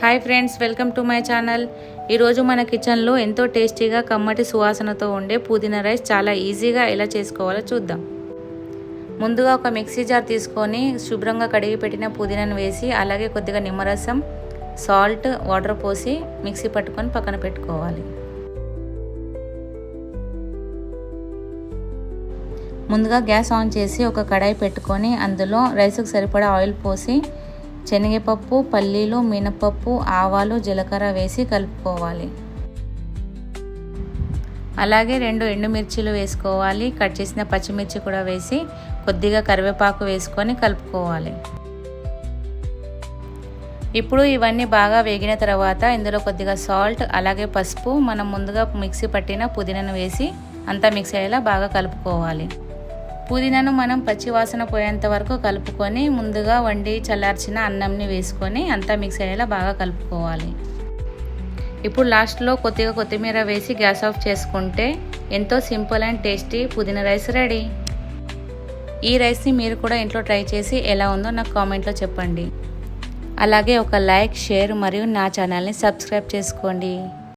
Hi friends, welcome to my channel. ఈరోజు మన కిచెన్లో ఎంతో టేస్టీగా కమ్మటి సువాసనతో ఉండే పుదీనా రైస్ చాలా ఈజీగా ఎలా చేసుకోవాలో చూద్దాం. ముందుగా ఒక మిక్సీ జార్ తీసుకొని శుభ్రంగా కడిగి పెట్టిన పుదీనాను వేసి అలాగే కొద్దిగా నిమ్మరసం, సాల్ట్, వాటర్ పోసి మిక్సీ పట్టుకొని పక్కన పెట్టుకోవాలి. ముందుగా గ్యాస్ ఆన్ చేసి ఒక కడాయి పెట్టుకొని అందులో రైస్కు సరిపడా ఆయిల్ పోసి శనగపప్పు, పల్లీలు, మినపప్పు, ఆవాలు, జీలకర్ర వేసి కలుపుకోవాలి. అలాగే 2 ఎండుమిర్చీలు వేసుకోవాలి. కట్ చేసిన పచ్చిమిర్చి కూడా వేసి కొద్దిగా కరివేపాకు వేసుకొని కలుపుకోవాలి. ఇప్పుడు ఇవన్నీ బాగా వేగిన తర్వాత ఇందులో కొద్దిగా సాల్ట్ అలాగే పసుపు, మనం ముందుగా మిక్సీ పట్టిన పుదీనాను వేసి అంతా మిక్స్ అయ్యేలా బాగా కలుపుకోవాలి. పుదీనాను మనం పచ్చివాసన పోయేంత వరకు కలుపుకొని ముందుగా వండి చల్లార్చిన అన్నంని వేసుకొని అంతా మిక్స్ అయ్యేలా బాగా కలుపుకోవాలి. ఇప్పుడు లాస్ట్లో కొద్దిగా కొత్తిమీర వేసి గ్యాస్ ఆఫ్ చేసుకుంటే ఎంతో సింపుల్ అండ్ టేస్టీ పుదీనా రైస్ రెడీ. ఈ రైస్ని మీరు కూడా ఇంట్లో ట్రై చేసి ఎలా ఉందో నాకు కామెంట్లో చెప్పండి. అలాగే ఒక లైక్, షేర్ మరియు నా ఛానల్ని సబ్స్క్రైబ్ చేసుకోండి.